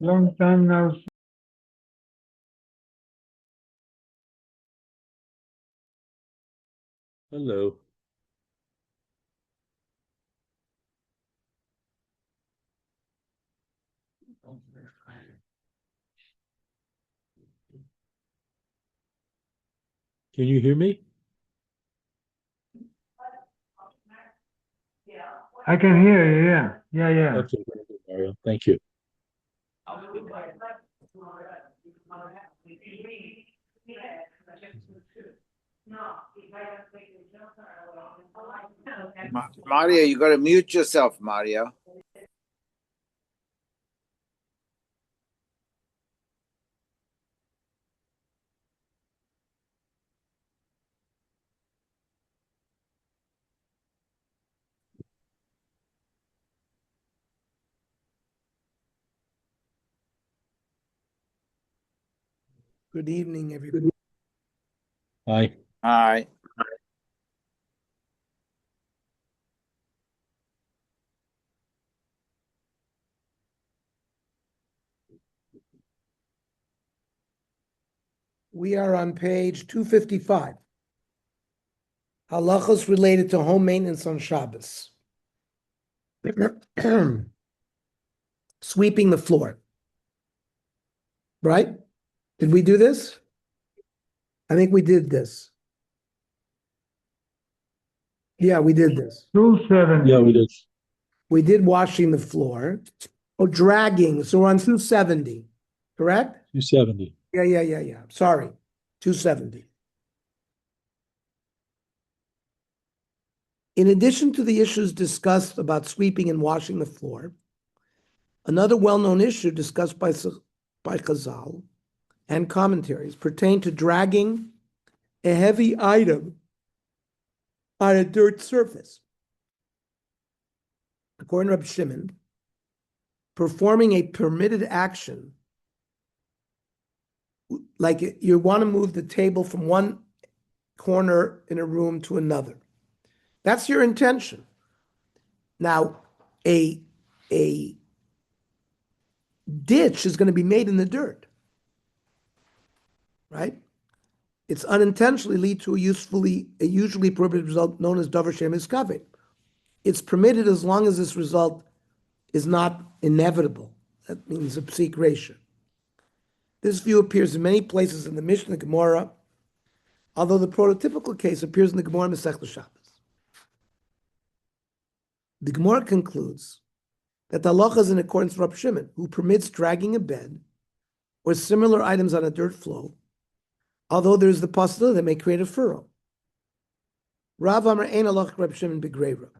Long time no see. Hello. Can you hear me? I can hear you, yeah. Yeah, yeah. Okay, very good, Mario. Thank you. Mario, you got to mute yourself, Mario. Good evening, everybody. Hi. Hi. We are on page 255. Halachos related to home maintenance on Shabbos. Sweeping the floor. Right? Did we do this? I think we did this. Yeah, we did this. 270. Yeah, we did. We did washing the floor. Oh, dragging. So we're on 270. Correct? 270. Yeah. Sorry. 270. In addition to the issues discussed about sweeping and washing the floor, another well-known issue discussed by Chazal and commentaries pertain to dragging a heavy item on a dirt surface. According to Reb Shimon, performing a permitted action, like you want to move the table from one corner in a room to another. That's your intention. Now, a ditch is going to be made in the dirt, right? It's unintentionally lead to a usually prohibited result known as davar she'eino miskaveh. It's permitted as long as this result is not inevitable. That means a psik ratio. This view appears in many places in the Mishnah Gemara, although the prototypical case appears in the Gemara Masechta Shabbos. The Gemara concludes that the halacha is in accordance with Rab Shimon, who permits dragging a bed or similar items on a dirt floor, although there is the possibility that may create a furrow. Rav Amar ein halacha Rab Shimon b'greira,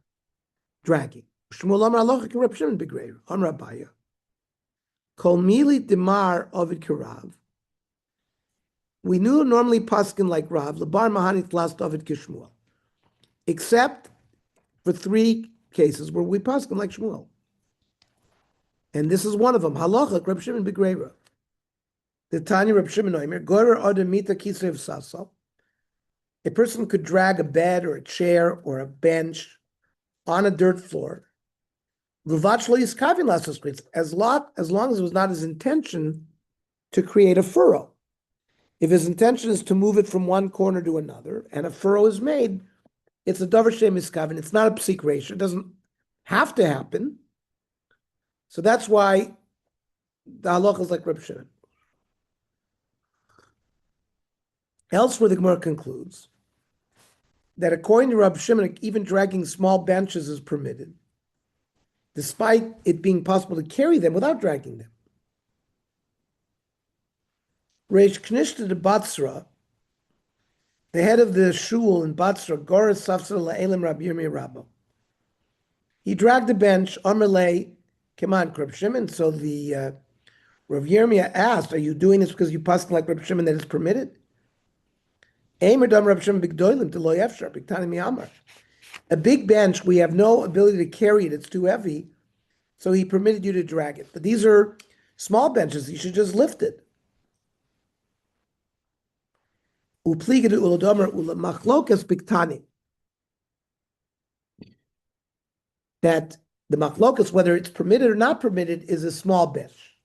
dragging. Shmuel Amar halacha Rab Shimon b'greira, Amar Abaya. Kol mili demar ovid kirav. We knew normally paskin like Rav, lebar mahanit last ovid kishmuel, except for three cases where we paskin like Shmuel. And this is one of them. Halacha Reb Shimon b'greira. The Tanya Reb Shimon Omer, gorer adam mita kisrev sasa. A person could drag a bed or a chair or a bench on a dirt floor. As long as it was not his intention to create a furrow. If his intention is to move it from one corner to another, and a furrow is made, it's a davar she'eino miskaveh. It's not a psik ratio. It doesn't have to happen. So that's why the halacha is like Reb Shimon. Elsewhere, the Gemara concludes that according to Reb Shimon, even dragging small benches is permitted, despite it being possible to carry them without dragging them. Reish Knishta de Batzra, the head of the shul in Batzra, Goras Safsar La'elim Rabbi Yirmiyah Rabba, he dragged a bench, Amalei, Keman Reb Shimon, so the Rav Yirmiyah asked, are you doing this because you paskin like Reb Shimon that it's permitted? A big bench, we have no ability to carry it, it's too heavy, so he permitted you to drag it. But these are small benches, you should just lift it. That the machlokas, whether it's permitted or not permitted, is a small bench.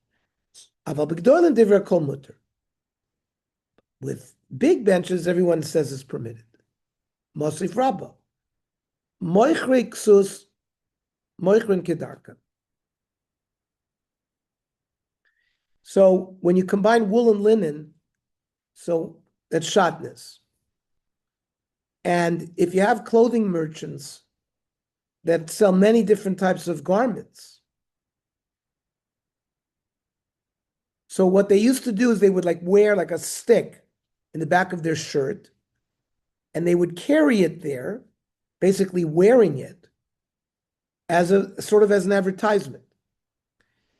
With big benches, everyone says it's permitted. Mosif Rabba. Moichre ksus, moichrin kedarka. So when you combine wool and linen, so that's shatnez. And if you have clothing merchants that sell many different types of garments, so what they used to do is they would like wear like a stick in the back of their shirt, and they would carry it there, basically wearing it as a sort of as an advertisement.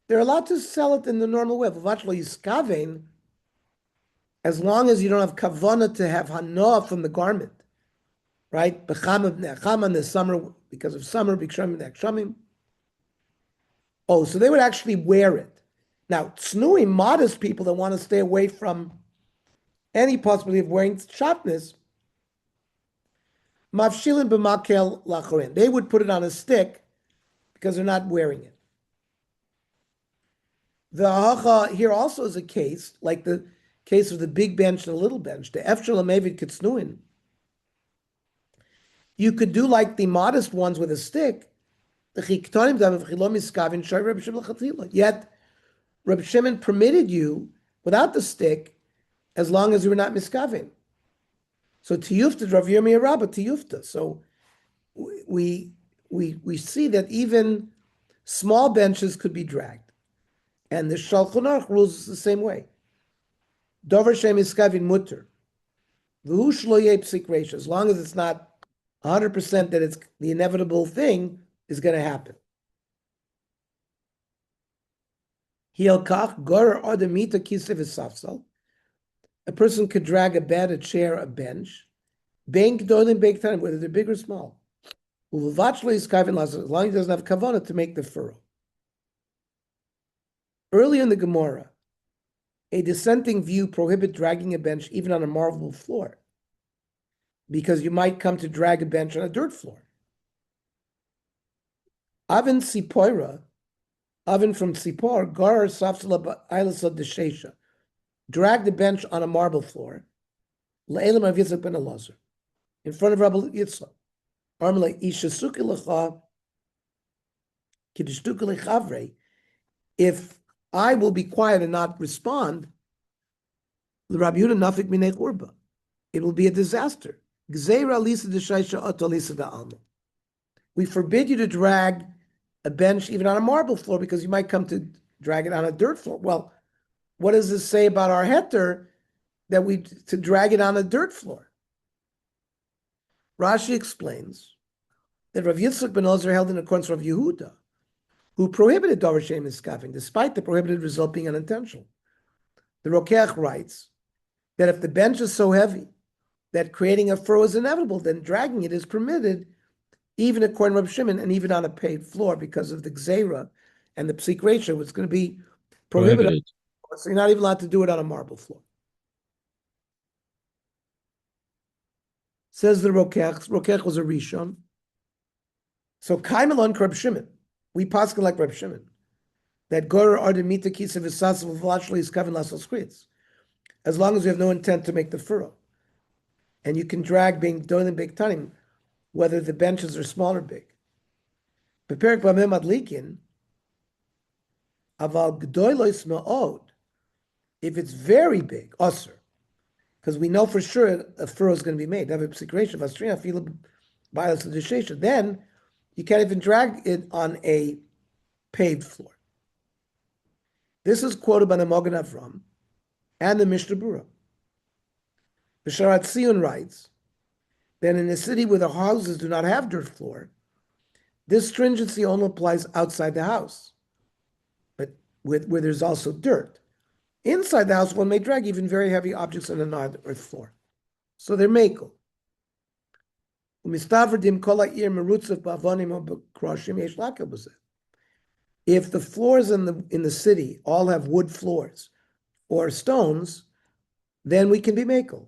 They're allowed to sell it in the normal way. As long as you don't have kavana to have hanoah from the garment, right? In the summer, because of summer, oh, so they would actually wear it. Now, tznuim, modest people that want to stay away from any possibility of wearing shatnez, mavshilin b'makel lachorin. They would put it on a stick because they're not wearing it. The halacha here also is a case, like the case of the big bench and the little bench, the efshel amevid kitznuin. You could do like the modest ones with a stick. Yet, Reb Shimon permitted you without the stick as long as you were not miskavin. So tiyufta, Rav Yirmiyah Rabbah tiyufta. So we see that even small benches could be dragged. And the Shulchan Aruch rules the same way. Dover shem miskavin mutter. V'hu shlo yeh psik reisha. As long as it's not 100% that it's the inevitable thing is going to happen. A person could drag a bed, a chair, a bench, whether they're big or small. As long as he doesn't have kavanah to make the furrow. Earlier in the Gemara, a dissenting view prohibit dragging a bench even on a marble floor, because you might come to drag a bench on a dirt floor. Avin Sipoira, Avin from Sipor, Gar Safsala Ilasa Deshesha, dragged the bench on a marble floor, Le'elam Rav Yitzchak ben Elazar, in front of Rabbi Yitzchak. Armele Ishasuki Lecha, Kiddushtuka Lechavre, if I will be quiet and not respond, the Rabbi Yehuda Nafik Minei Churba, it will be a disaster. We forbid you to drag a bench even on a marble floor because you might come to drag it on a dirt floor. Well, what does this say about our heter that we to drag it on a dirt floor? Rashi explains that Rav Yitzchak ben Elazar held in accordance with Rav Yehuda, who prohibited davar she'ein miskavin, despite the prohibited result being unintentional. The Rokeach writes that if the bench is so heavy that creating a furrow is inevitable, then dragging it is permitted, even according to Reb Shimon, and even on a paved floor, because of the gzeira and the psik ratio, it's going to be prohibited. So you're not even allowed to do it on a marble floor. Says the Rokeach was a Rishon. So Kaimelon Reb Shimon, we paskin like Reb Shimon, that Gora Ardemita Kisa Visasav Vlachli is Kavin Lasos Kritz, as long as you have no intent to make the furrow. And you can drag being doilim big tanim, whether the benches are small or big. Beperik b'amim adlikin, aval gdoilos ma'od, if it's very big, osir, because we know for sure a furrow is going to be made. Then you can't even drag it on a paved floor. This is quoted by the Mogen Avram and the Mishnah Berurah. The Sharat Sion writes that in a city where the houses do not have dirt floor, this stringency only applies outside the house. But where there's also dirt. Inside the house, one may drag even very heavy objects on an earth floor. So they're mekel. If the floors in the city all have wood floors or stones, then we can be mekel.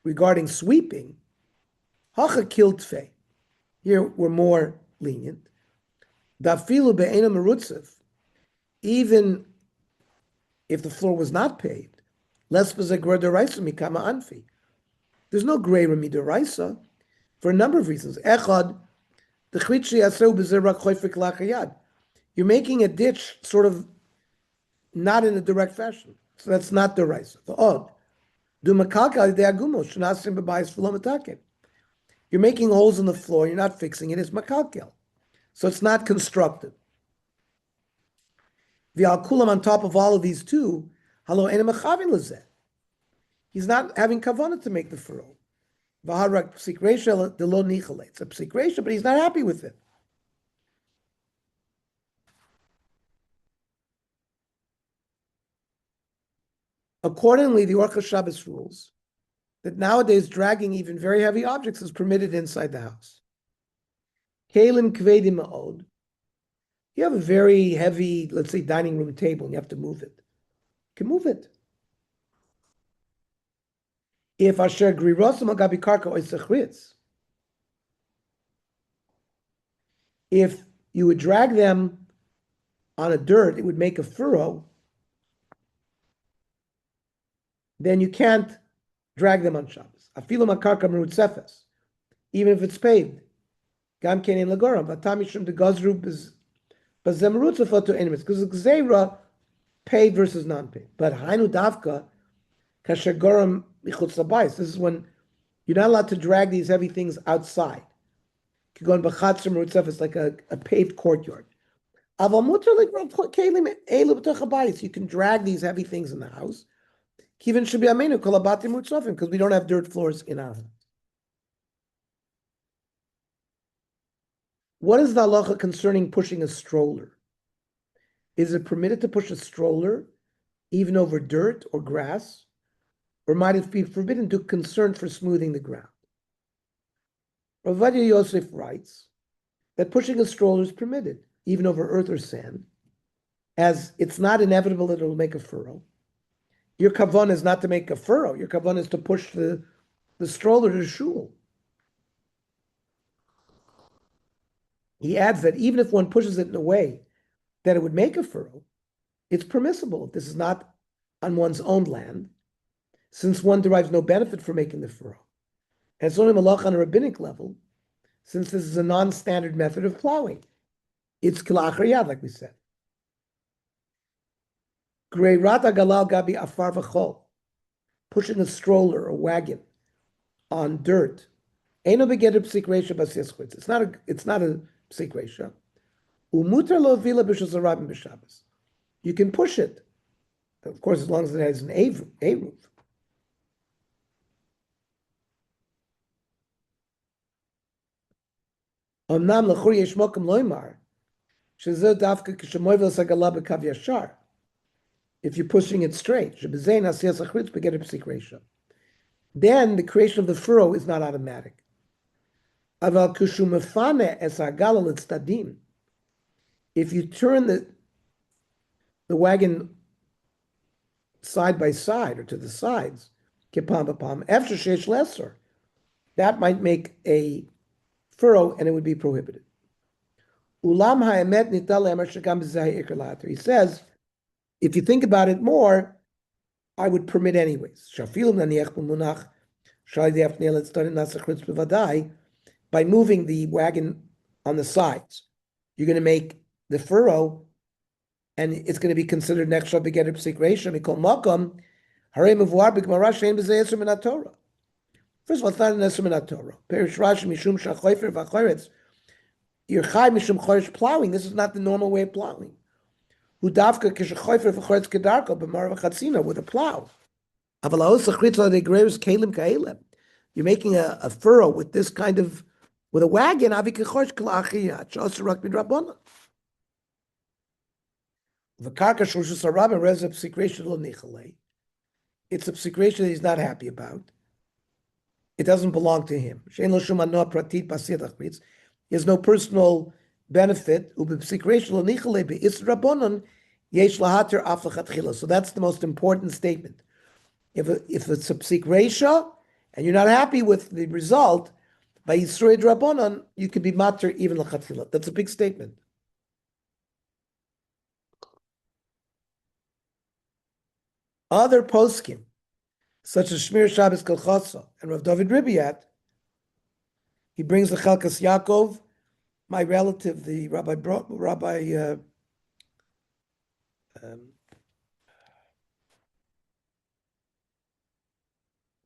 Regarding sweeping, hacha kiltfe. Here we're more lenient. Dafilu be'ena merutzev. Even if the floor was not paved, less b'zegrer deraisa mikama anfi. There's no greater midiraisa for a number of reasons. Echad, the chritzi aseu b'zerak choifik lachayad. You're making a ditch sort of not in a direct fashion, so that's not deraisa. The odd. Du makalka de agumos shnasim b'bayis v'lo metaken. You're making holes in the floor. You're not fixing it. It's makalkel, so it's not constructive. V'al on top of all of these two, halo ena mechavin lezeh. He's not having kavanah to make the furrow. V'harak psik reisha de lo nichale. It's a psik reisha, but he's not happy with it. Accordingly, the Hilchos Shabbos rules that nowadays dragging even very heavy objects is permitted inside the house. Kelim kvedim ma'od. You have a very heavy, let's say, dining room table, and you have to move it. You can move it. If asher grirosam agabi karka oisachritz, if you would drag them on a dirt, it would make a furrow. Then you can't drag them on Shabbos. Afilu makarka merutzefes, even if it's paved. Gam kenin lagoram vatamishum de gazru bazemrutzefot to enemies, because the gzeira paid versus non-paid. But hainu davka kasher goram michutz labayis. This is when you're not allowed to drag these heavy things outside. Kigon b'chatzer merutzefes, like a paved courtyard. Aval mutar kelim elu b'toch habayis. You can drag these heavy things in the house. Even should be amenu kolabati mutzofim, because we don't have dirt floors in our house. What is the halacha concerning pushing a stroller? Is it permitted to push a stroller even over dirt or grass, or might it be forbidden due to concern for smoothing the ground? Rav Ovadia Yosef writes that pushing a stroller is permitted even over earth or sand, as it's not inevitable that it will make a furrow. Your kavan is not to make a furrow. Your kavan is to push the stroller to shul. He adds that even if one pushes it in a way that it would make a furrow, it's permissible if this is not on one's own land, since one derives no benefit from making the furrow. And it's only malach on a rabbinic level, since this is a non-standard method of plowing. It's kilachar yad, like we said. Greirata galal gabi afar v'chol, pushing a stroller or wagon on dirt. Eino begeder psik reisha b'sischutz. It's not a psik reisha. Umutar lo vila b'shus harabim b'Shabbos. You can push it, of course, as long as it has an A roof. Omnam l'chur yesh mokum loymar shezeh dafka k'shemoyvel sagala b'kav yashar. If you're pushing it straight, then the creation of the furrow is not automatic. If you turn the wagon side by side or to the sides, that might make a furrow and it would be prohibited. He says, if you think about it more, I would permit anyways. By moving the wagon on the sides, you're going to make the furrow, and it's going to be considered next begeder psik reisha mikol makom harei mevuar b'gemara shein b'zeh eser min haTorah. First of all, it's not an eser min haTorah. Perish Rashi mishum shachoifer v'achoretz. You're chai mishum choresh plowing. This is not the normal way of plowing. With a plow. You're making a furrow with this kind of With a wagon, avikachorch kalachiyat shosrak midrabanan. V'karka shloshus harabim reza psikration lo nichale. It's a psikration that he's not happy about. It doesn't belong to him. Shein lo shum anoah pratit b'asiyat achmitz. He has no personal benefit. Ubepsikration lo nichale be'is rabanan yesh lahater af lechatchila. So that's the most important statement. If it's a psikration and you're not happy with the result, by Yisroel Rabbanon, you could be matter even lechatchila. That's a big statement. Other poskim, such as Shmir Shabbos Kolchasa and Rav David Ribiat, he brings the Chelkas Yaakov, my relative, the Rabbi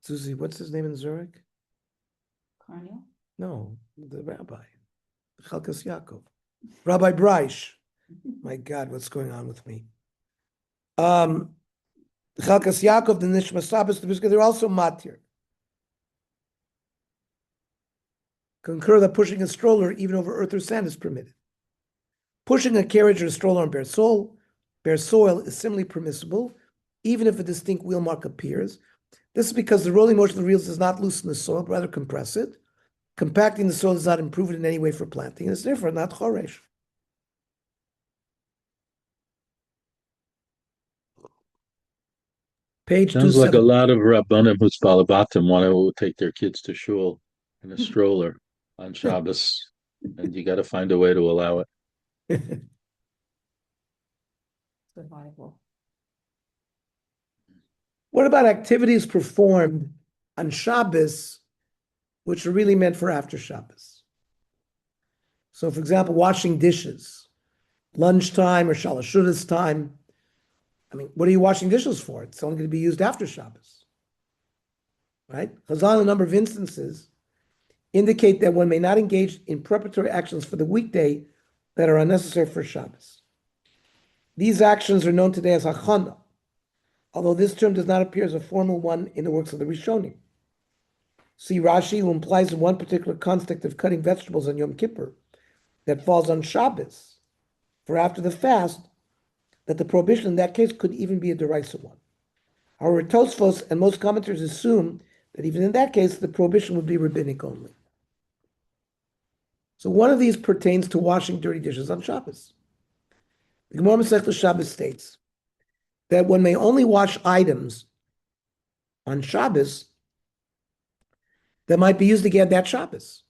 Susie, what's his name in Zurich? Carniel? No, the rabbi, Chelkas Yaakov, Rabbi Breish. My God, what's going on with me? Chelkas Yaakov, the Nishma Sabbath, they're also matir. Concur that pushing a stroller even over earth or sand is permitted. Pushing a carriage or a stroller on bare soil is similarly permissible, even if a distinct wheel mark appears. This is because the rolling motion of the wheels does not loosen the soil, but rather compress it. Compacting the soil does not improve it in any way for planting, and it's therefore not choresh. Page Sounds like a 270. lot of Rabbanim who's balabatim want to take their kids to shul in a stroller on Shabbos, and you got to find a way to allow it. Survival. What about activities performed on Shabbos, which are really meant for after Shabbos? So, for example, washing dishes, lunchtime or Shalashudas time. I mean, what are you washing dishes for? It's only going to be used after Shabbos, right? Chazal, a number of instances, indicate that one may not engage in preparatory actions for the weekday that are unnecessary for Shabbos. These actions are known today as hachana, although this term does not appear as a formal one in the works of the Rishonim. See Rashi, who implies in one particular context of cutting vegetables on Yom Kippur that falls on Shabbos for after the fast, that the prohibition in that case could even be a derisive one. However, Tosfos and most commentators assume that even in that case, the prohibition would be rabbinic only. So one of these pertains to washing dirty dishes on Shabbos. The Gemara Masechta Shabbos states that one may only wash items on Shabbos that might be used again that Shabbos.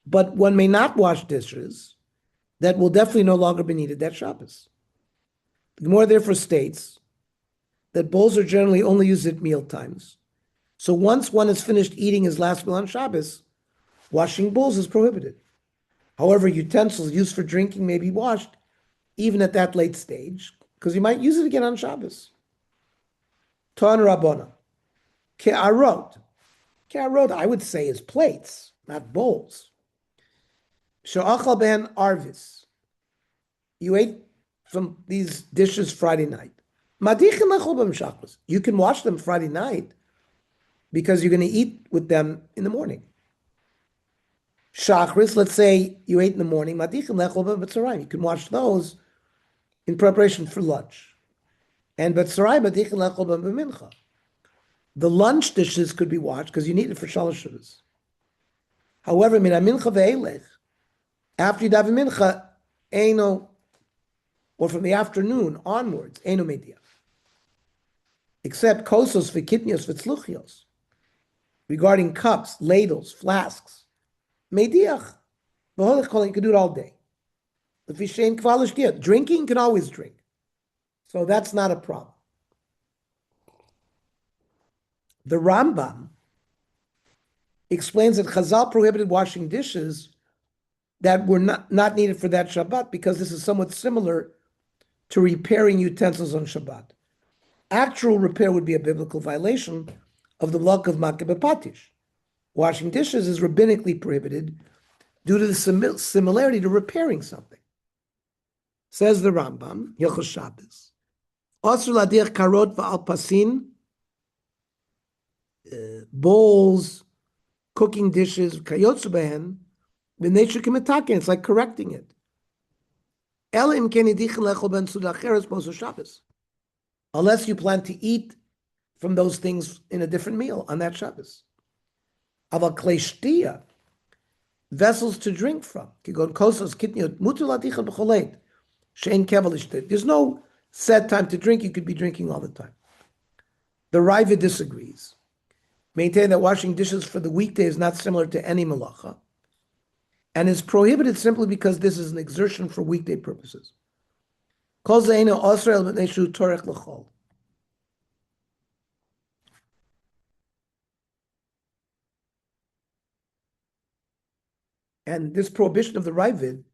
But one may not wash dishes that will definitely no longer be needed that Shabbos. The Gemara therefore states that bowls are generally only used at meal times. So once one has finished eating his last meal on Shabbos, washing bowls is prohibited. However, utensils used for drinking may be washed even at that late stage, because you might use it again on Shabbos. Ton Rabbana. Ke'arot. Ke'arot, I would say, is plates, not bowls. She'achal ben arvis. You ate from these dishes Friday night. You can wash them Friday night because you're going to eat with them in the morning. Shachris, let's say you ate in the morning. You can wash those in preparation for lunch. And the lunch dishes could be washed because you need it for shalosh shuvas. However, after you daven mincha, eino, or from the afternoon onwards, eino mediach. Except kosos v'kitnios v'tzluchios, regarding cups, ladles, flasks, mediach. You can do it all day. Drinking, you can always drink. So that's not a problem. The Rambam explains that Chazal prohibited washing dishes that were not needed for that Shabbat because this is somewhat similar to repairing utensils on Shabbat. Actual repair would be a biblical violation of the law of Makeh B'Patish. Washing dishes is rabbinically prohibited due to the similarity to repairing something. Says the Rambam, Hilchos Shabbos, Asur ladiach karot v'al pasin, bowls, cooking dishes, kayotzu behen, It's like correcting it. Unless you plan to eat from those things in a different meal on that Shabbos. Aval klei shtia, vessels to drink from. There's no set time to drink. You could be drinking all the time. The Raiva disagrees. Maintain that washing dishes for the weekday is not similar to any malacha, and is prohibited simply because this is an exertion for weekday purposes. And this prohibition of the Raivid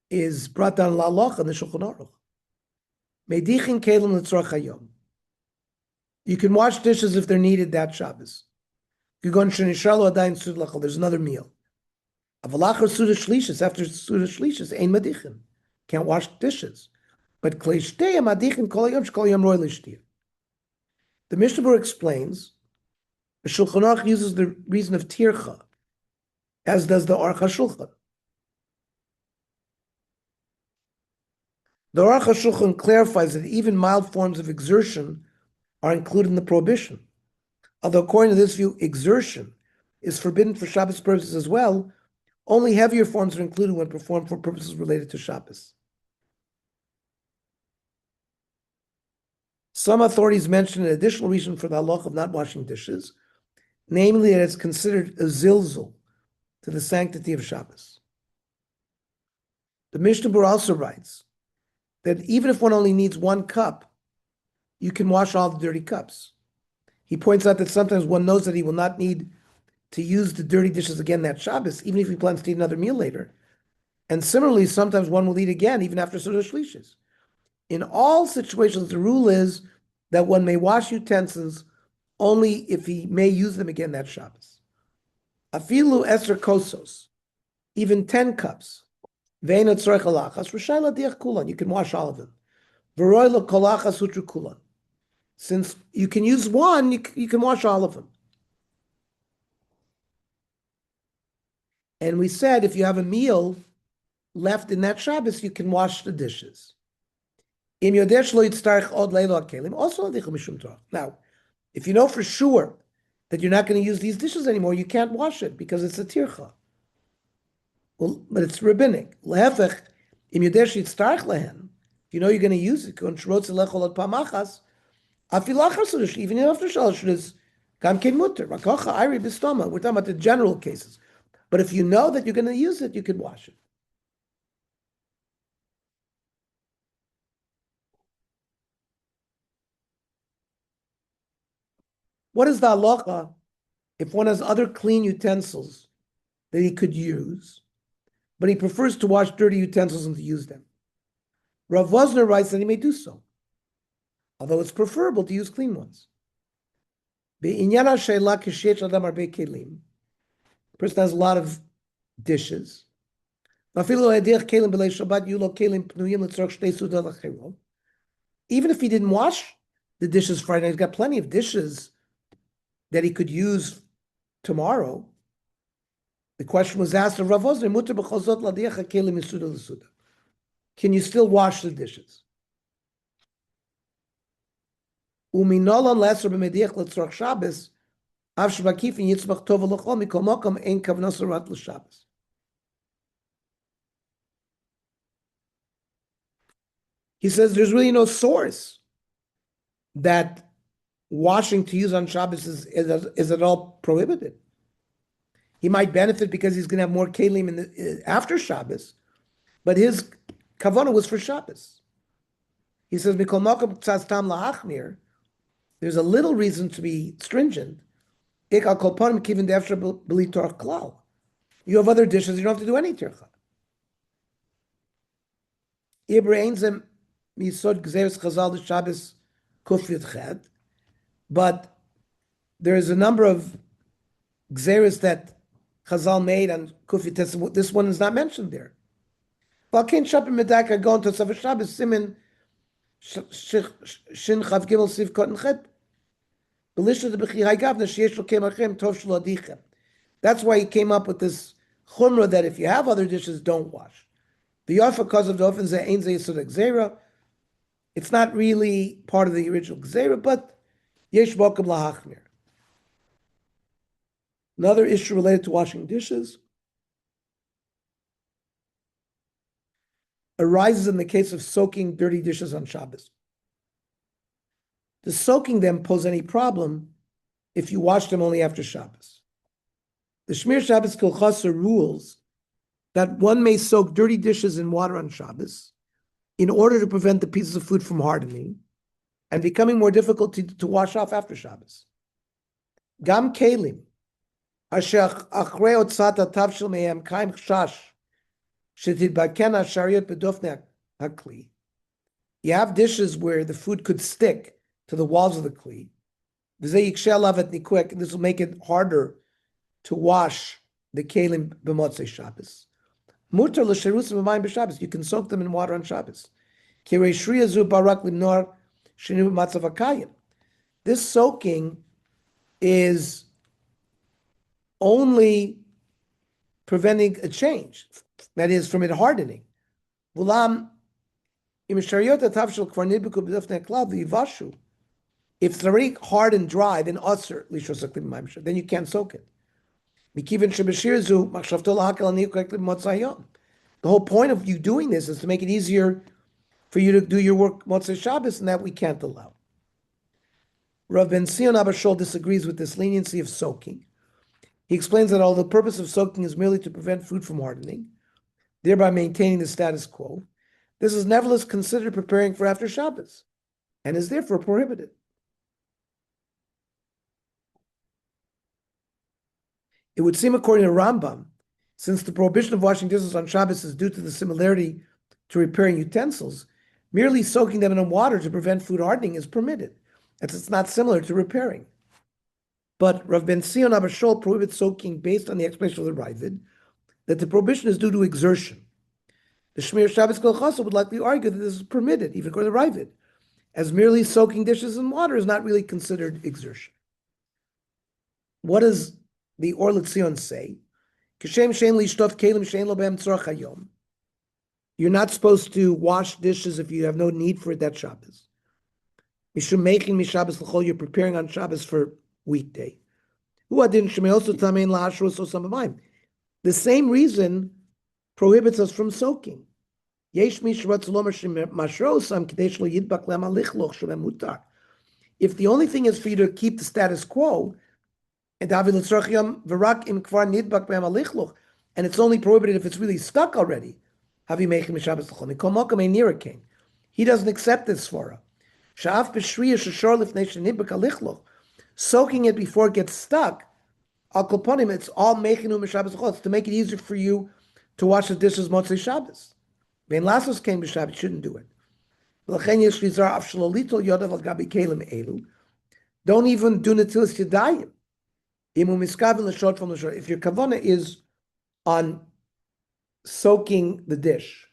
is brought down la halacha in the Shulchan Aruch. Meidichin kelim l'tzorach hayom. You can wash dishes if they're needed that Shabbos. There's another meal. Avalachar Suda Shlishis, after Suda Shlishis, ein madichin. Can't wash dishes. But klei shteya madichin kol hayom shkol hayom roi l'shteya. The Mishnah Berurah explains, the Shulchan Aruch uses the reason of tircha, as does the Aruch HaShulchan. The Aruch HaShulchan clarifies that even mild forms of exertion are included in the prohibition. Although according to this view, exertion is forbidden for Shabbos purposes as well, only heavier forms are included when performed for purposes related to Shabbos. Some authorities mention an additional reason for the halach of not washing dishes, namely that it's considered a zilzul to the sanctity of Shabbos. The Mishnah Berurah also writes that even if one only needs one cup, you can wash all the dirty cups. He points out that sometimes one knows that he will not need to use the dirty dishes again that Shabbos, even if he plans to eat another meal later. And similarly, sometimes one will eat again, even after Suda Shlishis. In all situations, the rule is that one may wash utensils only if he may use them again that Shabbos. Afilu eser kosos, even 10 cups. Ve'ena tzorech halachas, r'shai ladiach kulan, you can wash all of them. V'roi lo kolachas hutru kulan. Since you can use one, you can wash all of them. And we said if you have a meal left in that Shabbos, you can wash the dishes. Also, now, if you know for sure that you're not going to use these dishes anymore, you can't wash it because it's a tircha. Well, but it's rabbinic. If you know you're going to use it, even after Shalosh, we're talking about the general cases. But if you know that you're going to use it, you can wash it. What is the halacha if one has other clean utensils that he could use, but he prefers to wash dirty utensils and to use them? Rav Wosner writes that he may do so, although it's preferable to use clean ones. The person has a lot of dishes. Even if he didn't wash the dishes Friday night, he's got plenty of dishes that he could use tomorrow. The question was asked of Rav Wosner, can you still wash the dishes? He says there's really no source that washing to use on Shabbos is at all prohibited. He might benefit because he's going to have more kelim after Shabbos, but his kavanah was for Shabbos. He says, there's a little reason to be stringent. You have other dishes, you don't have to do any tircha. But there is a number of gzeres that Chazal made on Kufit Tes. This one is not mentioned there. Valkein Shapim Medaka going to Tzavah Shabbos Simin Shin Chav Gimel Siv Kotten Chet. That's why he came up with this chumrah that if you have other dishes, don't wash. The yafa cause of the ofen ze ein ze yisod gzeira. It's not really part of the original gzeira, but yesh bokum lahachmir. Another issue related to washing dishes arises in the case of soaking dirty dishes on Shabbos. Does soaking them pose any problem if you wash them only after Shabbos? The Shmir Shabbos Kilchasa rules that one may soak dirty dishes in water on Shabbos in order to prevent the pieces of food from hardening and becoming more difficult to wash off after Shabbos. Gam kelim, asher achrei otzata tavshil mehem kaim chash, shetidbaken hashariot bedofne hakli. You have dishes where the food could stick to the walls of the kli. This will make it harder to wash the kelim b'motzei Shabbos. Mutar l'sherusim b'mayim b'Shabbos. You can soak them in water on Shabbos. Kirei shriya zu barak limnor shenu b'matzav hakayim. This soaking is only preventing a change, that is, from it hardening. Vulam im shariyot atavshel kvar nidbeku b'dofnei klal v'yivashu. If it's already hard and dry, then asur lishos hakli b'mayim b'Shabbos. Then you can't soak it. The whole point of you doing this is to make it easier for you to do your work Motzei Shabbos, and that we can't allow. Rav Ben Sion Abba Shol disagrees with this leniency of soaking. He explains that although the purpose of soaking is merely to prevent food from hardening, thereby maintaining the status quo, this is nevertheless considered preparing for after Shabbos, and is therefore prohibited. It would seem, according to Rambam, since the prohibition of washing dishes on Shabbos is due to the similarity to repairing utensils, merely soaking them in water to prevent food hardening is permitted, as it's not similar to repairing. But Rav Ben Sion Abba Shol prohibits soaking based on the explanation of the Ravid, that the prohibition is due to exertion. The Shmir Shabbos Kol Chasa would likely argue that this is permitted, even according to the Ravid, as merely soaking dishes in water is not really considered exertion. What does the Or L'Tzion say? You're not supposed to wash dishes if you have no need for it that Shabbos. You're preparing on Shabbos for weekday. The same reason prohibits us from soaking. If the only thing is for you to keep the status quo, and it's only prohibited if it's really stuck already, he doesn't accept this svara. Soaking it before it gets stuck, it's all it's to make it easier for you to wash the dishes Motzei Shabbos. When Lasos came to Shabbos, you shouldn't do it. Don't even do Netilas Yadayim. If your kavana is on soaking the dish,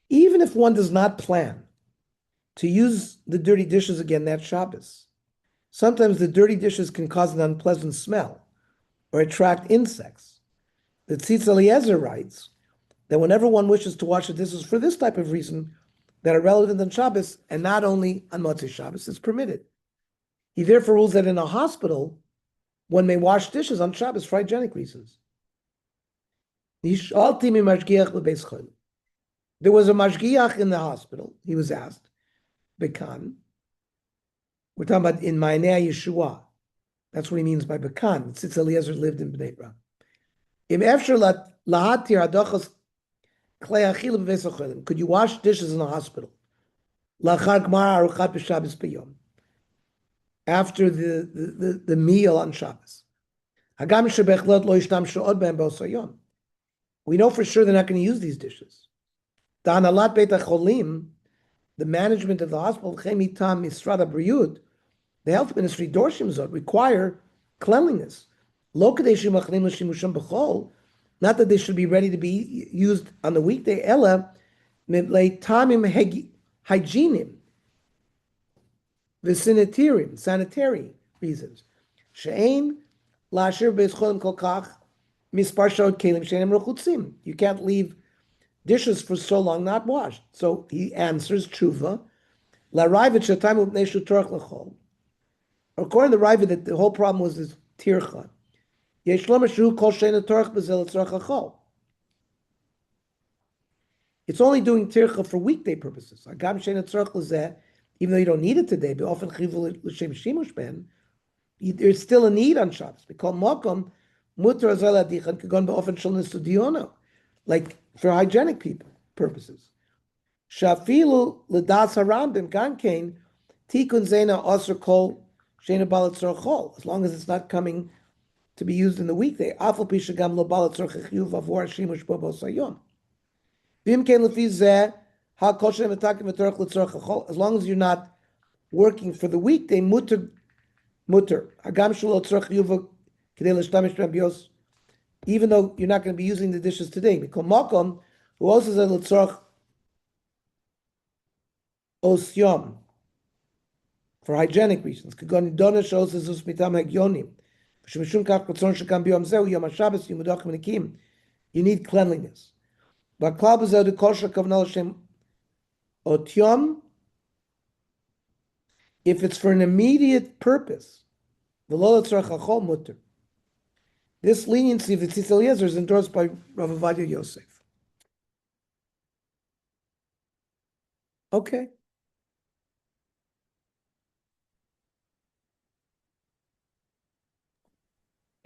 even if one does not plan to use the dirty dishes again that Shabbos, sometimes the dirty dishes can cause an unpleasant smell or attract insects. The Tzitz Eliezer writes that whenever one wishes to wash the dishes for this type of reason that are relevant on Shabbos and not only on Motzei Shabbos, it's permitted. He therefore rules that in a hospital, one may wash dishes on Shabbos for hygienic reasons. There was a mashgiach in the hospital. He was asked, Bekan. We're talking about in Ma'anei Yeshua. That's what he means by Bekan. Tzitz Eliezer lived in Bnei Brak. Could you wash dishes in the hospital? After the meal on Shabbos. We know for sure they're not going to use these dishes. The management of the hospital, the health ministry, require cleanliness. Not that they should be ready to be used on the weekday, hygienim, sanitary reasons. She'ein la'ashir beis cholim kol kach mispar sha'ot kelim she'enim rechutzim. You can't leave dishes for so long not washed. So he answers tshuva, la'rayvet she'tayim u'pnei shutorach l'chol. According to the Raiva, that the whole problem was this tircha. Yesh lo mashu kol she'ein torach b'zel tzorach l'chol. It's only doing tircha for weekday purposes. Agam she'ein tzorach l'zeh, even though you don't need it today, but often chivul l'shem shimush ben, there's still a need on Shabbos. We call makom mutar azel adichan kagon be'ofen shel nisudiono, like for hygienic people purposes. Shafilu l'das harambim gankein tikun zena osir kol she'ein balat tzorachol, as long as it's not coming to be used in the weekday. Afal pi shegam lo balat tzorach chiyuv avor shimush bo b'osayom. V'im kein lefi zeh ha kol she'ein metakim v'torach l'tzorachol, as long as you're not working for the weekday, mutar. Hagam shelo tzorach chiyuv k'dei l'shtamish b'bios, even though you're not going to be using the dishes today. Mikol makom who also says l'tzorach osyom, for hygienic reasons. Kagon dona shows as mitam hagyonim. Shemishum kach kotzon shekam biyom zeu yom haShabbos yimudachim nikim. You need cleanliness. But klal b'zeu de kol shekavna l'shem otyom. If it's for an immediate purpose, v'lo l'tzorach hachol mutter. This leniency of the Tzitz Eliezer is endorsed by Rav Ovadia Yosef. Okay.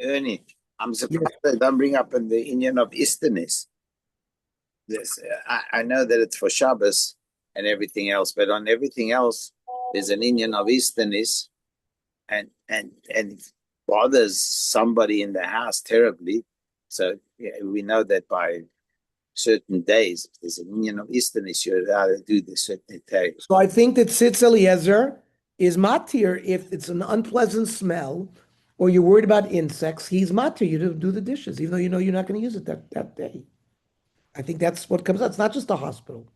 Ernie, I'm surprised they don't bring up in the Indian of Easternis. This, I know that it's for Shabbos and everything else, but on everything else, there's an Indian of Easternis, and it bothers somebody in the house terribly. So yeah, we know that by certain days, if there's an Indian of Easternis, you're allowed to do this certain day. So I think that Tzitz Eliezer is matir if it's an unpleasant smell or you're worried about insects. He's matir you to do the dishes, even though you know you're not going to use it that day. I think that's what comes out. It's not just a hospital.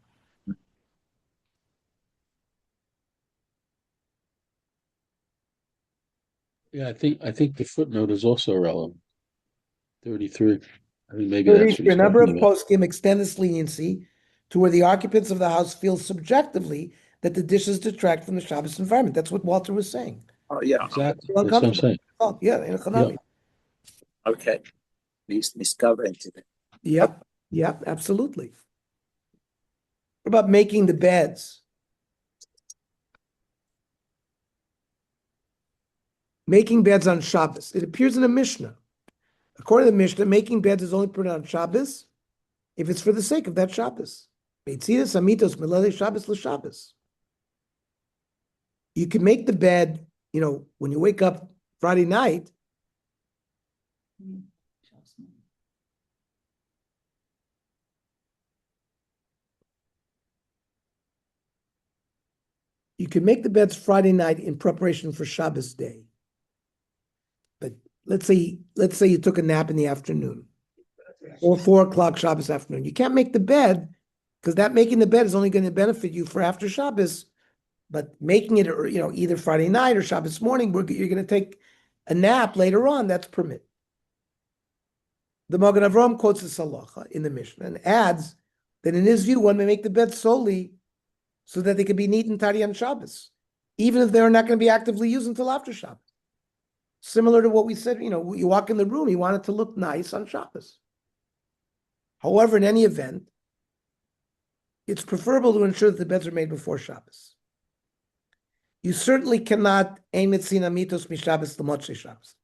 Yeah, I think the footnote is also relevant. 33. I mean, maybe that's what A he's number of talking about. poskim extend this leniency to where the occupants of the house feel subjectively that the dishes detract from the Shabbos environment. That's what Walter was saying. Oh, yeah. Exactly. Feel That's what I'm uncomfortable. saying. Oh, yeah, in a chanami. Okay. At least discover into that. Yep, absolutely. What about making the beds? Making beds on Shabbos. It appears in the Mishnah. According to the Mishnah, making beds is only permitted on Shabbos if it's for the sake of that Shabbos. Beitzidas amitos melele Shabbos l'Shabbos. You can make the bed, when you wake up Friday night. You can make the beds Friday night in preparation for Shabbos day. But let's say you took a nap in the afternoon or 4:00 Shabbos afternoon. You can't make the bed because that making the bed is only going to benefit you for after Shabbos. But making it, either Friday night or Shabbos morning, you're going to take a nap later on. That's permitted. The Magen Avraham quotes the halacha in the Mishnah and adds that in his view, one may make the bed solely so that they can be neat and tidy on Shabbos, even if they're not going to be actively used until after Shabbos. Similar to what we said, you walk in the room, you want it to look nice on Shabbos. However, in any event, it's preferable to ensure that the beds are made before Shabbos. You certainly cannot aim at sina mitos mishabbos l'motzei Shabbos.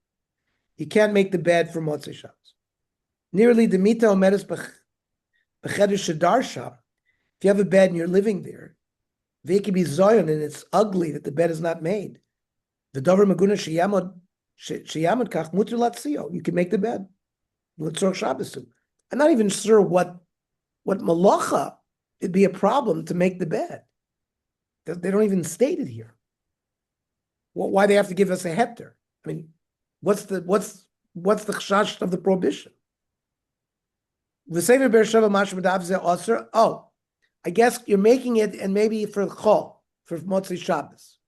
You can't make the bed for motzei Shabbos. Nearly the mita omeres b'cheder shadar shab. If you have a bed and you're living there, v'iki be zoyon, and it's ugly that the bed is not made. V'dover maguna sheyamod kach muter latzio. You can make the bed. L'tzorach Shabbos too. I'm not even sure what malacha it'd be a problem to make the bed. They don't even state it here. Why they have to give us a heter? I mean, what's the chashash of the prohibition? Oh, I guess you're making it and maybe for chol, for motzei Shabbos.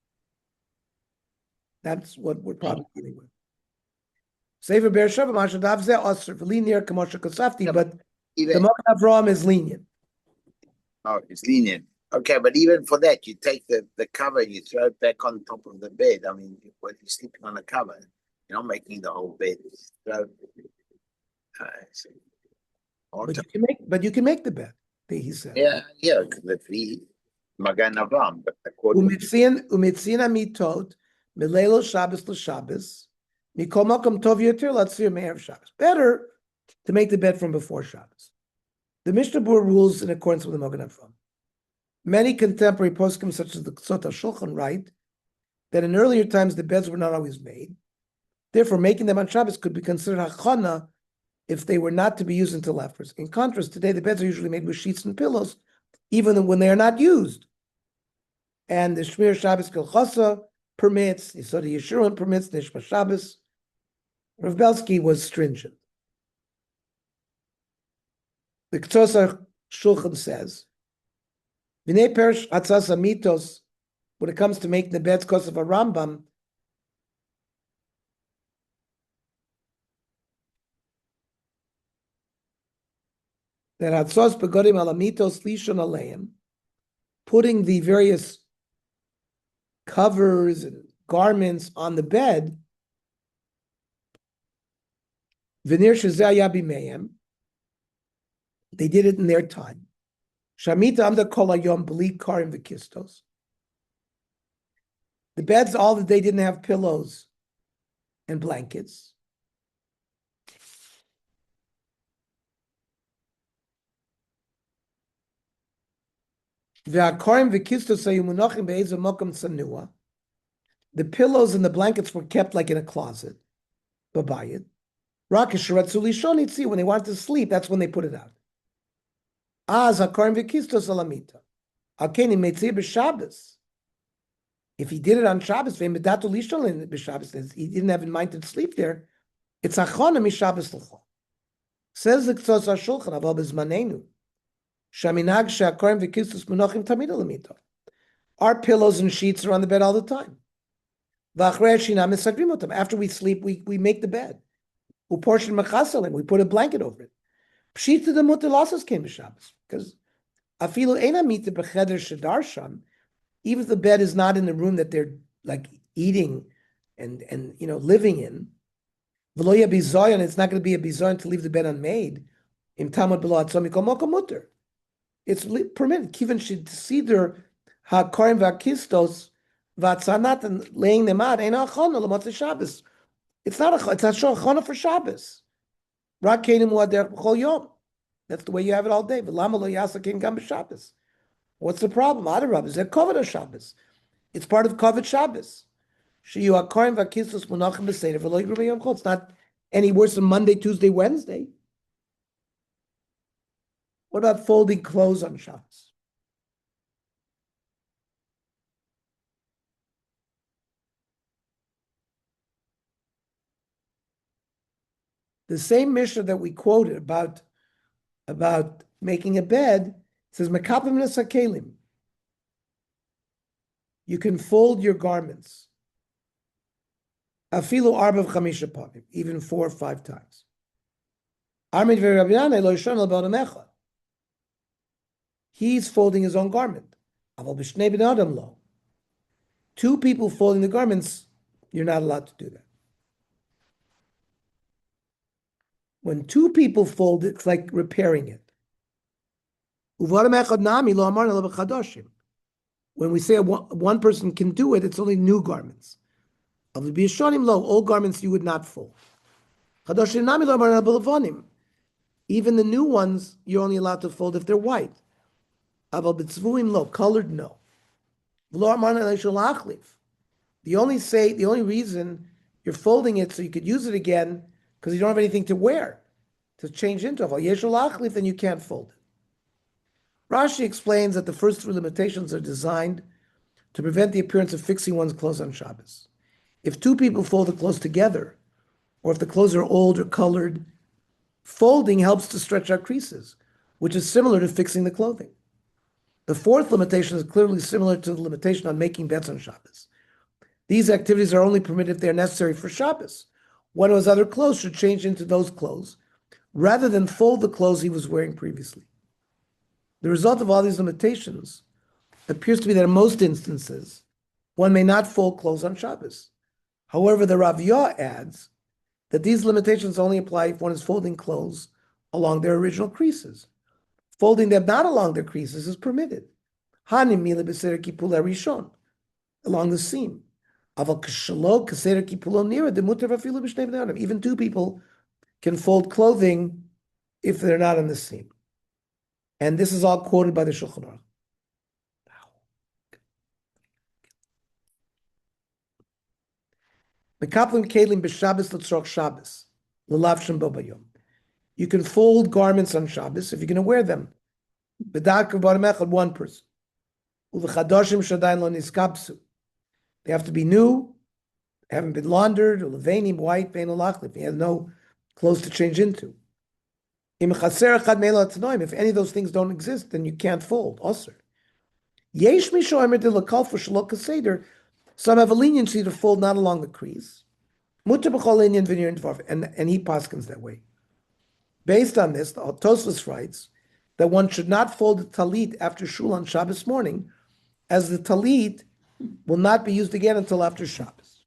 That's what we're probably dealing with. Sefer Be'er Sheva, Mashadav Zeh Osir, V'linear Kamosha Kosafti, Yeah, but the Even Mogen Avraham is lenient. oh, it's lenient. Okay, but even for that, you take the cover and you throw it back on top of the bed. I mean, when you're sleeping on a cover, you're not making the whole bed. Throw, on But top. you can make the bed, he said. Yeah, the free Magan Avraham, but according to Umitzian amitot, Milelo Shabbos l'Shabbos, Mikol Makom Tov Yoter Latzir Me'erev Shabbos. Better to make the bed from before Shabbos. The Mishnah Berurah rules in accordance with the Mogen Avraham. Many contemporary poskim, such as the Ksot HaShulchan, write that in earlier times the beds were not always made. Therefore, making them on Shabbos could be considered hachana if they were not to be used until afterwards. In contrast, today the beds are usually made with sheets and pillows, even when they are not used. And the Shmir Shabbos Kilchasa permits, so the Yeshurun permits, Nishma Shabbos. Rav Belsky was stringent. The Ktosar Shulchan says, V'nei perish atzas amitos, when it comes to making the beds because of a Rambam, that atzos begodim al amitos lishon aleim, putting the various covers and garments on the bed, v'nir shezeh yabi mehem, they did it in their time. Shamita amda kol hayom b'li karim v'kistos. The beds, all that they didn't have pillows and blankets. The pillows and the blankets were kept like in a closet. Babayit. When they wanted to sleep, that's when they put it out. If he did it on Shabbos, he didn't have in mind to sleep there. It's achona mishabbos l'chol. Says the Ktsos HaShulchan, aval bezmanenu. Our pillows and sheets are on the bed all the time. After we sleep, we make the bed. We put a blanket over it. Because even if the bed is not in the room that they're like eating and living in, it's not going to be a bizayon to leave the bed unmade. It's permitted. Kivan should siddur hakarim v'akistos v'atzanat, and laying them out. Ain't achana l'matzah Shabbos. It's not a. It's a achana for Shabbos. Rak kenim u'aderech b'chol yom. That's the way you have it all day. V'lama lo yasa kein gam b'Shabbos. What's the problem? Adarab is that kavod Shabbos. It's part of kavod Shabbos. Sheyu hakarim v'akistos munachim b'seder v'lo yigru b'yom chol. It's not any worse than Monday, Tuesday, Wednesday. What about folding clothes on Shabbos? The same Mishnah that we quoted about making a bed says Mekapim nesakelim. You can fold your garments. Afilu arba v'chamisha pavim, even 4 or 5 times. Armid v'Rabbi lo yishon l'b'odam echad. He's folding his own garment. Two people folding the garments, you're not allowed to do that. When 2 people fold it, it's like repairing it. When we say one person can do it, it's only new garments. Old garments you would not fold. Even the new ones, you're only allowed to fold if they're white. Colored, no. The only reason you're folding it so you could use it again, because you don't have anything to wear to change into it. Then you can't fold it. Rashi explains that the first 3 limitations are designed to prevent the appearance of fixing one's clothes on Shabbos. If 2 people fold the clothes together, or if the clothes are old or colored, folding helps to stretch out creases, which is similar to fixing the clothing. The 4th limitation is clearly similar to the limitation on making beds on Shabbos. These activities are only permitted if they are necessary for Shabbos. one of his other clothes should change into those clothes, rather than fold the clothes he was wearing previously. The result of all these limitations appears to be that in most instances, one may not fold clothes on Shabbos. However, the Rav Yah adds that these limitations only apply if one is folding clothes along their original creases. Folding them not along their creases is permitted. Hanim mila b'seder kipul rishon, along the seam. Aval k'shalo k'seder kipulo nira demuter v'afilu b'shnei bnei adam. Even two people can fold clothing if they're not in the seam. And this is all quoted by the Shulchan Aruch. Mekaplim kelim b'Shabbos l'tzorach Shabbos l'lav shem bo bayom. You can fold garments on Shabbos if you're going to wear them. B'dak v'badam echad, one person. U'v'chadoshim shadayin lo niskapsu. They have to be new, haven't been laundered, or levanim, white, vein lachlif. He has no clothes to change into. Im chaser echad me'elo atanoim. If any of those things don't exist, then you can't fold. Osir. Yesh misho emer de l'kal for shalok kaseder. Some have a leniency to fold not along the crease. Mutter b'chol inyan v'nir dvar, and he paskins that way. Based on this, the Tosfos writes that one should not fold the talit after shul on Shabbos morning, as the talit will not be used again until after Shabbos.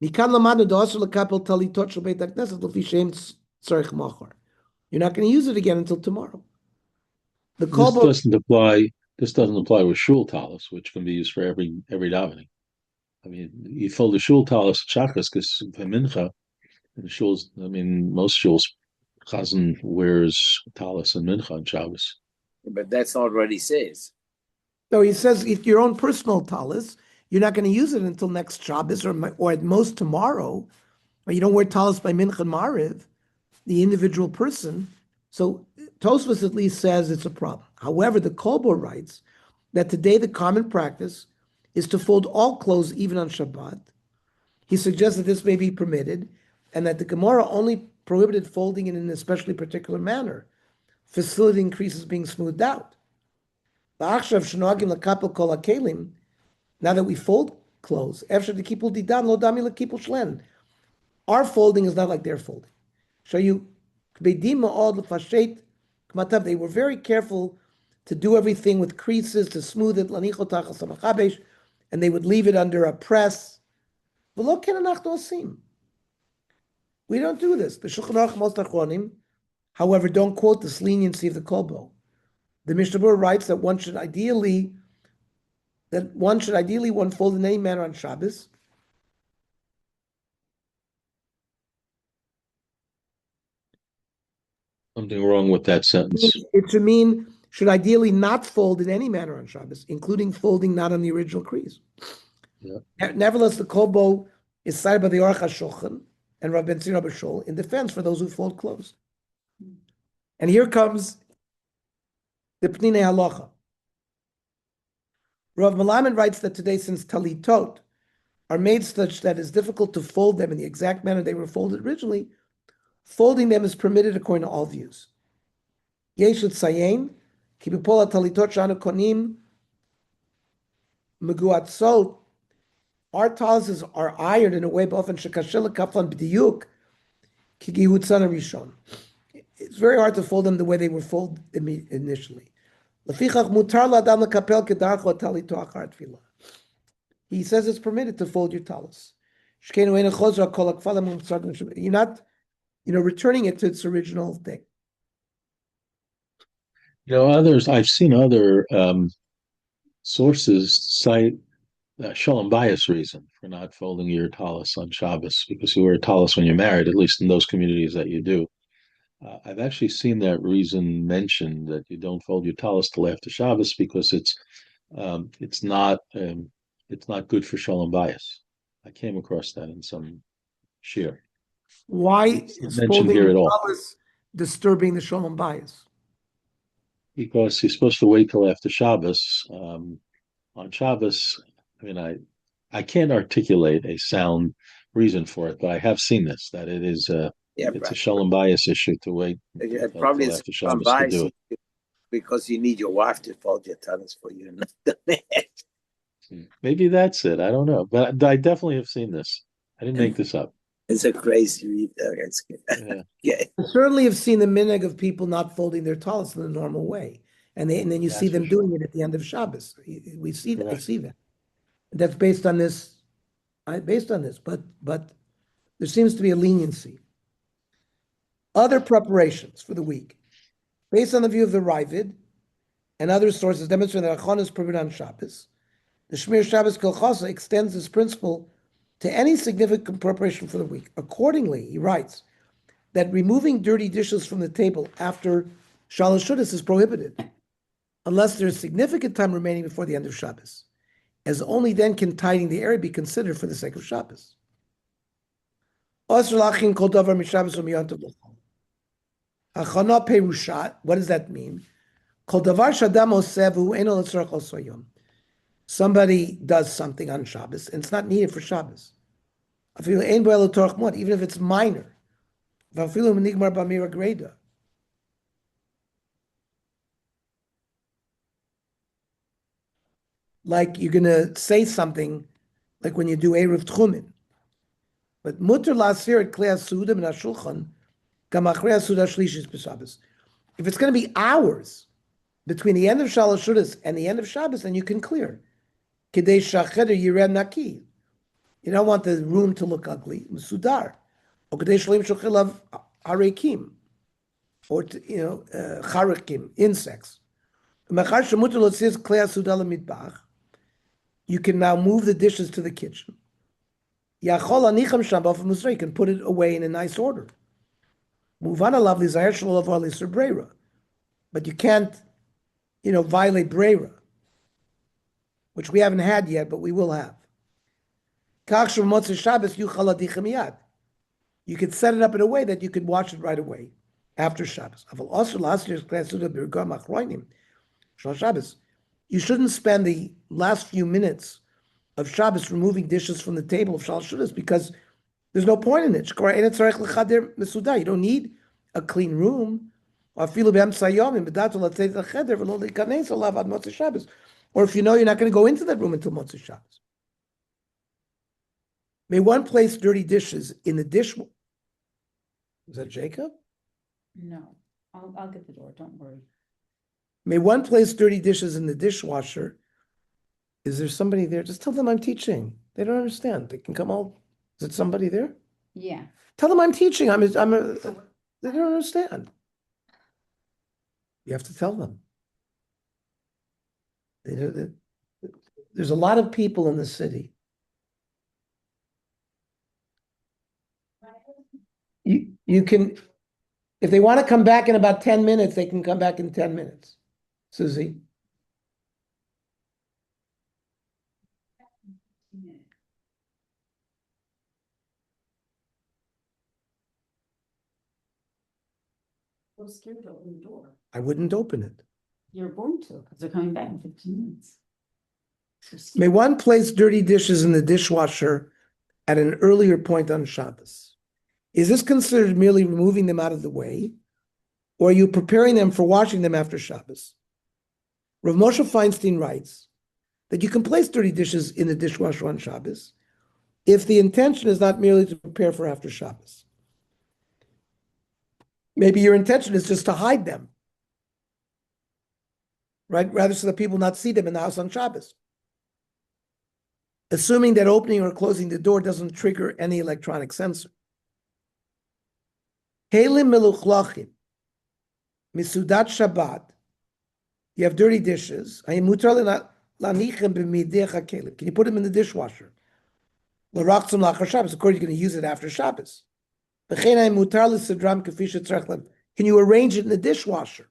You're not going to use it again until tomorrow. The This doesn't apply with shul talis, which can be used for every davening. I mean, you fold the shul talis shachas because mincha in the shuls. I mean, most shuls chazan wears talis and mincha on Shabbos. But that's not what he says. No, he says if your own personal talis, you're not going to use it until next Shabbos or at most tomorrow. Or you don't wear talis by mincha and mariv, the individual person. So Tosfos at least says it's a problem. However, the Kolbo writes that today the common practice is to fold all clothes even on Shabbat. He suggests that this may be permitted and that the Gemara only prohibited folding in an especially particular manner, facilitating creases being smoothed out. Now that we fold clothes, our folding is not like their folding. Show you, they were very careful to do everything with creases to smooth it, and they would leave it under a press. We don't do this. The Shulchan Aruch most achronim, however, don't quote this leniency of the Kolbo. The Mishnah Berurah writes that one should ideally one fold in any manner on Shabbos. Something wrong with that sentence. It should ideally not fold in any manner on Shabbos, including folding not on the original crease. Yeah. Nevertheless, the Kolbo is cited by the Aruch HaShulchan and Rav Ben Tzina B'Shul in defense for those who fold clothes. And here comes the Pninei Halacha. Rav Mrabanan writes that today, since talitot are made such that it's difficult to fold them in the exact manner they were folded originally, folding them is permitted according to all views. Yesh l'tzayin ki b'pol talitot shanu konim meguatzot. Our talis are ironed in a way b'ofen shekasher lekaflan b'diyuk ki gihutzan rishon. It's very hard to fold them the way they were folded initially. Lefichach mutar l'adam lekapel kedarcho talito achar tefillah. He says it's permitted to fold your talis. You're not, returning it to its original thing. I've seen other sources cite shalom bias reason for not folding your talis on Shabbos, because you wear a talis when you're married, at least in those communities that you do. I've actually seen that reason mentioned, that you don't fold your talis till after Shabbos because it's not good for shalom bias. I came across that in some shir. Why is folding here at all. talis disturbing the shalom bias? Because you're supposed to wait till after Shabbos. On Shabbos, I can't articulate a sound reason for it, but I have seen this, that it is it's a shalom bias issue to wait probably after Shabbos to do it. Because you need your wife to fold your talis for you, not the man. Maybe that's it. I don't know, but I definitely have seen this. I didn't make this up. It's a crazy read. Okay, it's good. Yeah. Yeah. I certainly have seen the minhag of people not folding their talis in the normal way. And then you see That's for them sure. doing it at the end of Shabbos. We see that. I Correct. see that. That's based on this. But there seems to be a leniency. Other preparations for the week, based on the view of the Ravid and other sources, demonstrate that Achon is permitted on Shabbos. The Shmir Shabbos Kilchasa extends this principle to any significant preparation for the week. Accordingly, he writes that removing dirty dishes from the table after Shalosh Shudas is prohibited, unless there is significant time remaining before the end of Shabbos, as only then can tidying the area be considered for the sake of Shabbos. Asr lachin kol davar mishabbos u'miyontav l'chol. Hachana perushat, what does that mean? Kol davar shadam oseh v'hu eino l'tzorach oso yom. Somebody does something on Shabbos, and it's not needed for Shabbos. Even if it's minor. Like you're going to say something, like when you do Eruv Tchumen. But mutter la'asir et klei ha'suda min ha'shulchan, gam achrei ha'suda shlishis b'Shabbos. If it's going to be hours between the end of Shalosh Shudas and the end of Shabbos, then you can clear. Kidei shacheder yireh naki. You don't want the room to look ugly. Musudar. Or kidei shleim shochilav harekim. Or, charikim, insects. Mechar shemuter l'tziz klei ha'suda l'midbach. You can now move the dishes to the kitchen. Yachol anicham shambaf musrei. You can put it away in a nice order. Muvana lovely zahir shalav alisur breira. But you can't, violate breira, which we haven't had yet, but we will have. You could set it up in a way that you could wash it right away after Shabbos. You shouldn't spend the last few minutes of Shabbos removing dishes from the table of Shalosh Shudas because there's no point in it. You don't need a clean room. Or if you know you're not going to go into that room until Motzei Shabbos. May one place dirty dishes in the dishwasher? Is that Jacob? No, I'll get the door, don't worry. May one place dirty dishes in the dishwasher? Is there somebody there? Just tell them I'm teaching. They don't understand. They can come all. Is it somebody there? Yeah. Tell them I'm teaching. They don't understand. You have to tell them. There's a lot of people in the city. You can, if they want to come back in about 10 minutes, they can come back in 10 minutes. Susie? I'm scared to open the door. I wouldn't open it. You're going to, because they're coming back in 15 minutes. So May one place dirty dishes in the dishwasher at an earlier point on Shabbos? Is this considered merely removing them out of the way, or are you preparing them for washing them after Shabbos? Rav Moshe Feinstein writes that you can place dirty dishes in the dishwasher on Shabbos if the intention is not merely to prepare for after Shabbos. Maybe your intention is just to hide them, right? Rather so that people not see them in the house on Shabbos. Assuming that opening or closing the door doesn't trigger any electronic sensor. Kelim meluchlachim, misudat Shabbat. You have dirty dishes. Can you put them in the dishwasher? L'rachtzum lachar Shabbos. Of course, you're going to use it after Shabbos. Can you arrange it in the dishwasher?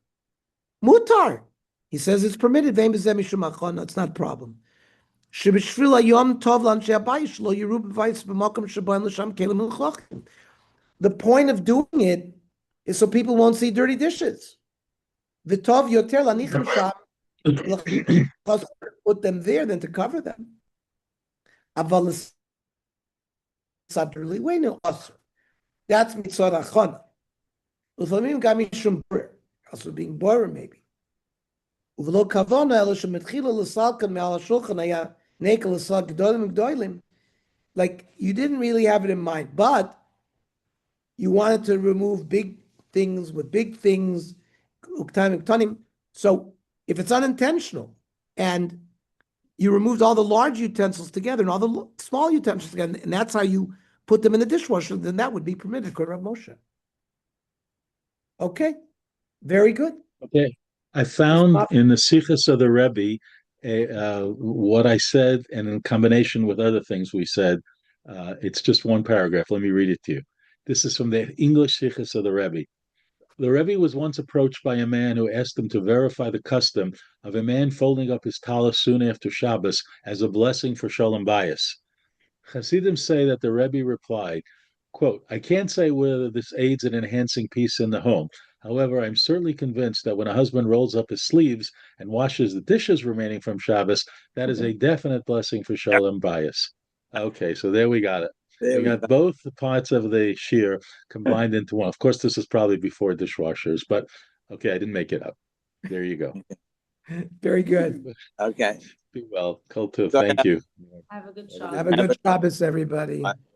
Mutar. He says it's permitted. It's not a problem. The point of doing it is so people won't see dirty dishes. V'tov yoter lanichim sham. Put them there than to cover them. Aval sadrili weinu asr. That's mitzvah achana. Ufamim gam mishum brer. Also being borer maybe. Uvlo kavona ela shemetchila l'salkan me'al hashulchan haya nekel l'sal g'dolim g'dolim. like you didn't really have it in mind, but you wanted to remove big things with big things. So if it's unintentional and you removed all the large utensils together and all the small utensils together, and that's how you put them in the dishwasher, then that would be permitted, according to Rav Moshe. Okay, very good. Okay. I found in the Sichos of the Rebbe what I said, and in combination with other things we said, it's just one paragraph. Let me read it to you. This is from the English Sichos of the Rebbe. The Rebbe was once approached by a man who asked him to verify the custom of a man folding up his tallis soon after Shabbos as a blessing for Shalom Bayis. Hasidim say that the Rebbe replied, quote, I can't say whether this aids in enhancing peace in the home. However, I'm certainly convinced that when a husband rolls up his sleeves and washes the dishes remaining from Shabbos, that is a definite blessing for Shalom Bayis. Okay, so there we got it. There We we got go. both the parts of the shear combined into one. Of course, this is probably before dishwashers, but okay, I didn't make it up. There you go. Very good. Okay. Be well. Kol tov. Go Thank ahead. you. Have a good Have a shot. good Have a good Shabbos, everybody. Bye.